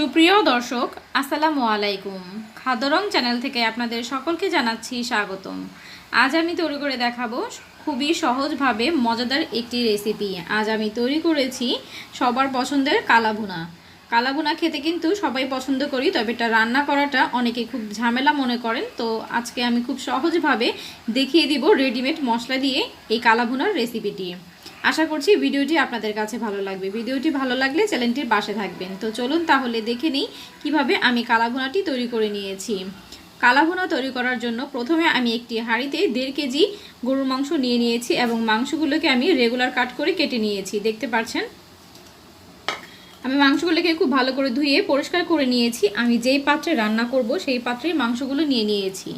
সুপ্রিয় দর্শক আসসালামু আলাইকুম। খাদ্য রং চ্যানেল থেকে আপনাদের সকলকে জানাচ্ছি স্বাগতম। আজ আমি তৈরি করে দেখাবো খুবই সহজভাবে মজাদার একটি রেসিপি। আজ আমি তৈরি করেছি সবার পছন্দের কালাভুনা। কালাভুনা খেতে কিন্তু সবাই পছন্দ করি, তবে এটা রান্না করাটা অনেকে খুব ঝামেলা মনে করেন। তো আজকে আমি খুব সহজভাবে দেখিয়ে দিব রেডিমেড মশলা দিয়ে এই কালাভুনার রেসিপিটি। আশা করছি ভিডিওটি আপনাদের কাছে ভালো লাগবে। ভিডিওটি ভালো লাগলে চ্যানেলটির পাশে থাকবেন। তো চলুন তাহলে দেখে নিই কিভাবে আমি কালাভুনাটি তৈরি করে নিয়েছি। কালাভুনা তৈরি করার জন্য প্রথমে আমি একটি হাঁড়িতে 1.5 কেজি গরুর মাংস নিয়ে নিয়েছি এবং মাংসগুলোকে আমি রেগুলার কাট করে কেটে নিয়েছি। দেখতে পাচ্ছেন আমি মাংসগুলোকে খুব ভালো করে ধুয়ে পরিষ্কার করে নিয়েছি। আমি যেই পাত্রে রান্না করব সেই পাত্রেই মাংসগুলো নিয়ে নিয়েছি।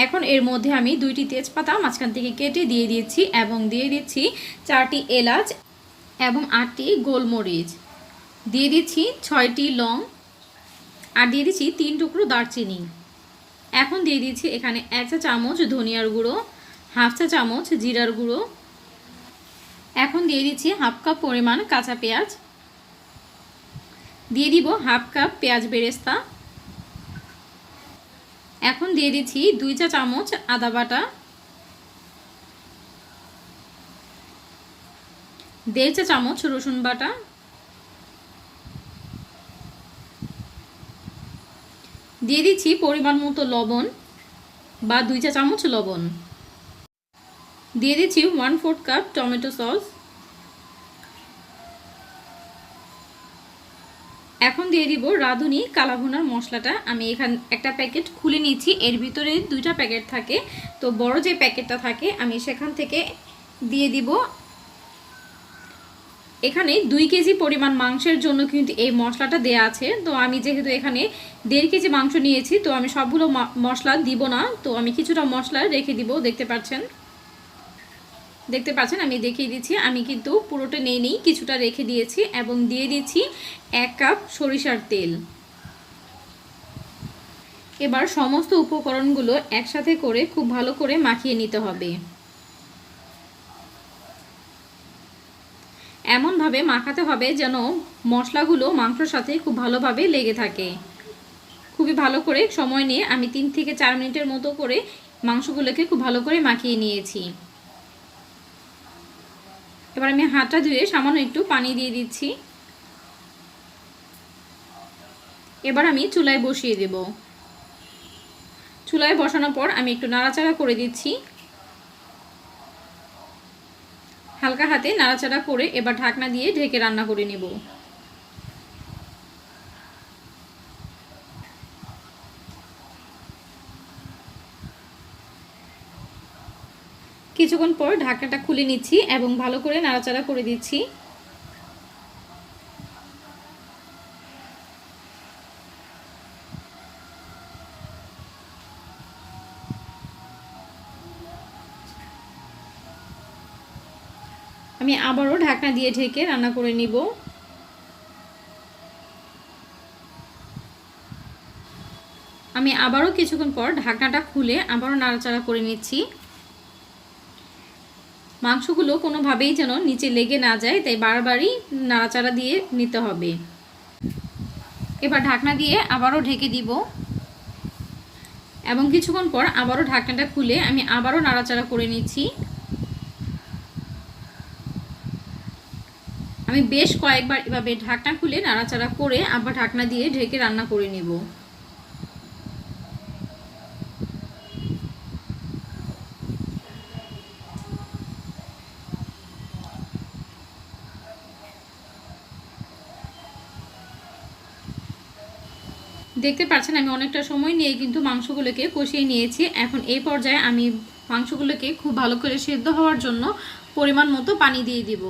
এখন এর মধ্যে আমি 2টি তেজপাতা মাঝখান থেকে কেটে দিয়ে দিচ্ছি এবং দিয়ে দিচ্ছি 4টি এলাচ এবং 8টি গোলমরিচ, দিয়ে দিচ্ছি 6টি লং আর দিয়ে দিচ্ছি 3 টুকরো দারচিনি। এখন দিয়ে দিচ্ছি এখানে 1 চা চামচ ধনিয়ার গুঁড়ো, 1/2 চা চামচ জিরার গুঁড়ো। এখন দিয়ে দিচ্ছি 1/2 কাপ পরিমাণ কাঁচা পেঁয়াজ, দিয়ে দিব 1/2 কাপ পেঁয়াজ বেরেস্তা। এখন দিয়ে দিচ্ছি 2 চা চামচ আদা বাটা, 1.5 চা চামচ রসুন বাটা, দিয়ে দিচ্ছি পরিমাণ মতো লবণ বা 2 চা চামচ লবণ, দিয়ে দিচ্ছি 1/4 কাপ টমেটো সস। এখন দিয়ে দিব রাঁধুনি কালাভুনার মশলাটা। আমি এখানে একটা প্যাকেট খুলে নিচ্ছি, এর ভিতরে 2টা প্যাকেট থাকে। তো বড় যে প্যাকেটটা থাকে আমি সেখান থেকে দিয়ে দিব। এখানে 2 কেজি পরিমাণ মাংসের জন্য কিন্তু এই মশলাটা দেয়া আছে। তো আমি যেহেতু এখানে 1.5 কেজি মাংস নিয়েছি, তো আমি সবগুলো মশলা দিব না, তো আমি কিছুটা মশলা রেখে দিব। দেখতে পাচ্ছেন আমি দেখিয়ে দিচ্ছি, আমি কিন্তু পুরোটা নেইনি, কিছুটা রেখে দিয়েছি। এবং দিয়ে দিচ্ছি 1 কাপ সরিষার তেল। এবার সমস্ত উপকরণগুলো একসাথে করে খুব ভালো করে মাখিয়ে নিতে হবে। এমনভাবে মাখাতে হবে যেন মশলাগুলো মাংসের সাথে খুব ভালোভাবে লেগে থাকে। খুবই ভালো করে সময় নিয়ে আমি 3 থেকে 4 মিনিটের মতো করে মাংসগুলোকে খুব ভালো করে মাখিয়ে নিয়েছি। এবার আমি হাতটা ধুয়ে সামান্য একটু পানি দিয়ে দিচ্ছি। এবার আমি চুলায় বসিয়ে দেব। চুলায় বসানোর পর আমি একটু নাড়াচাড়া করে দিচ্ছি। হালকা হাতে নাড়াচাড়া করে এবার ঢাকনা দিয়ে ঢেকে রান্না করে নেব। কিছুক্ষণ পর ঢাকনাটা খুলে নিচ্ছি এবং ভালো করে নাড়াচাড়া করে দিচ্ছি। আমি আবারও ঢাকনা দিয়ে ঢেকে রান্না করে নিব। আমি আবারও কিছুক্ষণ পর ঢাকনাটা খুলে আবারও নাড়াচাড়া করে নিচ্ছি। মাংসগুলো কোনোভাবেই যেন নিচে লেগে না যায়, তাই বারবারই নাড়াচাড়া দিয়ে নিতে হবে। এবার ঢাকনা দিয়ে আবারও ঢেকে দিব এবং কিছুক্ষণ পর আবারও ঢাকনাটা খুলে আমি আবারও নাড়াচাড়া করে নিচ্ছি। আমি বেশ কয়েকবার এভাবে ঢাকনা খুলে নাড়াচাড়া করে আবার ঢাকনা দিয়ে ঢেকে রান্না করে নেব। দেখতে পাচ্ছেন আমি অনেকটা সময় নিয়ে কিন্তু মাংসগুলোকে কষিয়ে নিয়েছি। এখন এই পর্যায়ে আমি মাংসগুলোকে খুব ভালো করে সেদ্ধ হওয়ার জন্য পরিমাণ মতো পানি দিয়ে দিব।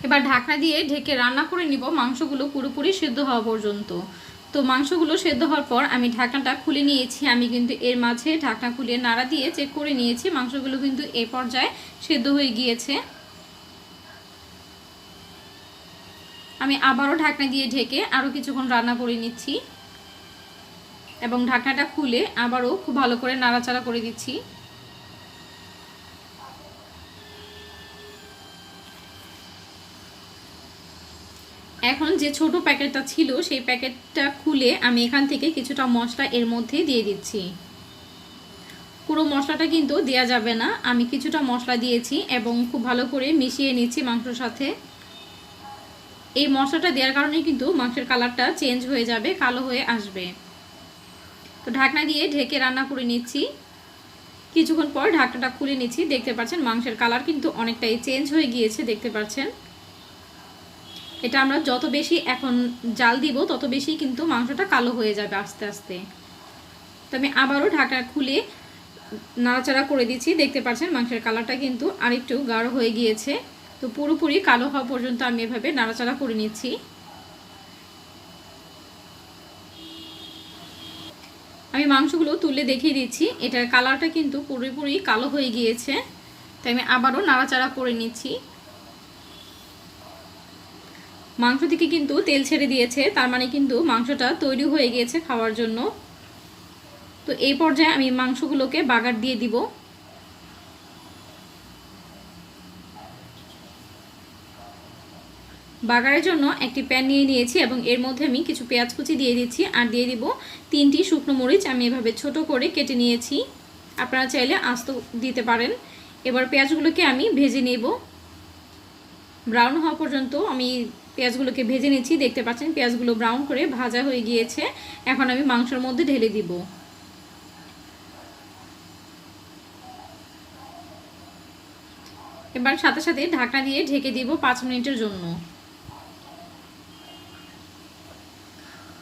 এবার ঢাকনা দিয়ে ঢেকে রান্না করে নিব মাংসগুলো পুরোপুরি সেদ্ধ হওয়া পর্যন্ত। তো মাংসগুলো সেদ্ধ হওয়ার পর আমি ঢাকনাটা খুলে নিয়েছি। আমি কিন্তু এর মাঝে ঢাকনা খুলে নাড়া দিয়ে চেক করে নিয়েছি, মাংসগুলো কিন্তু এই পর্যায়ে সেদ্ধ হয়ে গিয়েছে। আমি আবারও ঢাকনা দিয়ে ঢেকে আরও কিছুক্ষণ রান্না করে নিচ্ছি এবং ঢাকনাটা খুলে আবারও খুব ভালো করে নাড়াচাড়া করে দিচ্ছি। এখন যে ছোট প্যাকেটটা ছিল সেই প্যাকেটটা খুলে আমি এখান থেকে কিছুটা মশলা এর মধ্যে দিয়ে দিচ্ছি। পুরো মশলাটা কিন্তু দেওয়া যাবে না, আমি কিছুটা মশলা দিয়েছি এবং খুব ভালো করে মিশিয়ে নিচ্ছি মাংসের সাথে। এই মশলাটা দেওয়ার কারণে কিন্তু মাংসের কালারটা চেঞ্জ হয়ে যাবে, কালো হয়ে আসবে। তো ঢাকনা দিয়ে ঢেকে রান্না করে নিচ্ছি। কিছুক্ষণ পর ঢাকনাটা খুলে নিচ্ছি, দেখতে পাচ্ছেন মাংসের কালার কিন্তু অনেকটাই চেঞ্জ হয়ে গিয়েছে, দেখতে পাচ্ছেন। এটা আমরা যত বেশি এখন জাল দিব তত বেশি কিন্তু মাংসটা কালো হয়ে যাবে আস্তে আস্তে। তো আমি আবারও ঢাকনা খুলে নাড়াচাড়া করে দিচ্ছি, দেখতে পাচ্ছেন মাংসের কালারটা কিন্তু আরেকটু গাঢ় হয়ে গিয়েছে। তো পুরোপুরি কালো হওয়া পর্যন্ত আমি এভাবে নাড়াচাড়া করে নিচ্ছি। আমি মাংসগুলো তুলে দেখিয়ে দিচ্ছি, এটার কালারটা কিন্তু পুরোপুরি কালো হয়ে গিয়েছে। তাই আমি আবারও নাড়াচাড়া করে নিচ্ছি। মাংস থেকে কিন্তু তেল ছেড়ে দিয়েছে, তার মানে কিন্তু মাংসটা তৈরি হয়ে গিয়েছে খাওয়ার জন্য। তো এই পর্যায়ে আমি মাংসগুলোকে বাগার দিয়ে দিব। বাগারের জন্য একটি প্যান নিয়ে নিয়েছি এবং এর মধ্যে আমি কিছু পেঁয়াজ কুচি দিয়ে দিচ্ছি আর দিয়ে দিব 3টি শুকনো মরিচ। আমি এভাবে ছোট করে কেটে নিয়েছি, আপনারা চাইলে আস্ত দিতে পারেন। এবার পেঁয়াজগুলোকে আমি ভেজে নেব, ব্রাউন হওয়া পর্যন্ত আমি পেঁয়াজগুলোকে ভেজে নিচ্ছি। দেখতে পাচ্ছেন পেঁয়াজগুলো ব্রাউন করে ভাজা হয়ে গিয়েছে। এখন আমি মাংসের মধ্যে ঢেলে দিব। এবার সাথে সাথে ঢাকনা দিয়ে ঢেকে দিব 5 মিনিটের জন্য।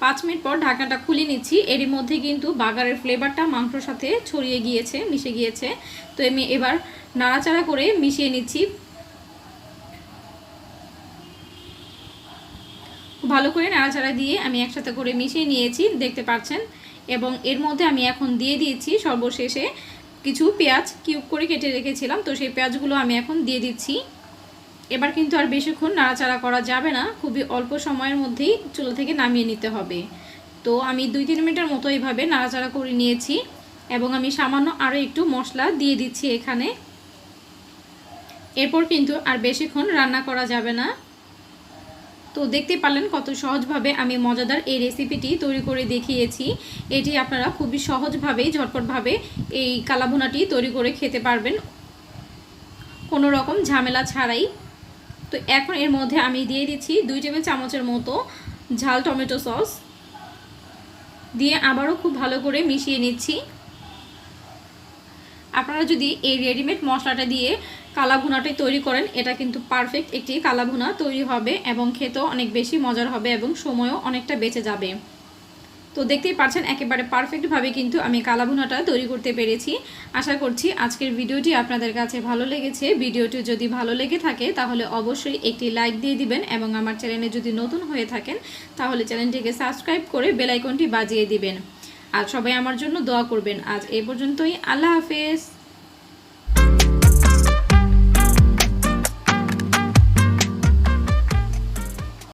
5 মিনিট পর ঢাকনাটা খুলে নিচ্ছি। এরই মধ্যে কিন্তু বাগারের ফ্লেভারটা মাংসের সাথে ছড়িয়ে গিয়েছে, মিশে গিয়েছে। তো আমি এবার নাড়াচাড়া করে মিশিয়ে নিচ্ছি। ভালো করে নাড়াচাড়া দিয়ে আমি একসাথে করে মিশিয়ে নিয়েছি, দেখতে পাচ্ছেন। এবং এর মধ্যে আমি এখন দিয়ে দিয়েছি সর্বশেষে কিছু পেঁয়াজ কিউব করে কেটে রেখেছিলাম, তো সেই পেঁয়াজগুলো আমি এখন দিয়ে দিচ্ছি। এবার কিন্তু আর বেশিক্ষণ নাড়াচাড়া করা যাবে না, খুবই অল্প সময়ের মধ্যেই চুলা থেকে নামিয়ে নিতে হবে। তো আমি 2-3 মিনিটের মতো এইভাবে নাড়াচাড়া করে নিয়েছি এবং আমি সামান্য আরও একটু মশলা দিয়ে দিচ্ছি এখানে। এরপর কিন্তু আর বেশিক্ষণ রান্না করা যাবে না। তো দেখতে পারলেন কত সহজভাবে আমি মজাদার এই রেসিপিটি তৈরি করে দেখিয়েছি। এটি আপনারা খুবই সহজভাবেই ঝটপটভাবে এই কালাভুনাটি তৈরি করে খেতে পারবেন, কোনো রকম ঝামেলা ছাড়াই। তো এখন এর মধ্যে আমি দিয়ে দিচ্ছি 2 টেবিল চামচের মতো ঝাল টমেটো সস দিয়ে আবারও খুব ভালো করে মিশিয়ে নিচ্ছি। আপনারা যদি এই রেডিমেড মশলাটা দিয়ে কালাভুনাটি তৈরি করেন, এটা কিন্তু পারফেক্ট একটি কালাভুনা তৈরি হবে এবং খেতেও অনেক বেশি মজার হবে এবং সময়ও অনেকটা বেঁচে যাবে। তো দেখতেই পাচ্ছেন একেবারে পারফেক্টভাবে কিন্তু আমি কালাভুনাটা তৈরি করতে পেরেছি। আশা করছি আজকের ভিডিওটি আপনাদের কাছে ভালো লেগেছে। ভিডিওটি যদি ভালো লেগে থাকে তাহলে অবশ্যই একটি লাইক দিয়ে দিবেন এবং আমার চ্যানেলে যদি নতুন হয়ে থাকেন তাহলে চ্যানেলটিকে সাবস্ক্রাইব করে বেল আইকনটি বাজিয়ে দিবেন। আর সবাই আমার জন্য দোয়া করবেন। আজ এই পর্যন্তই, আল্লাহ হাফেজ।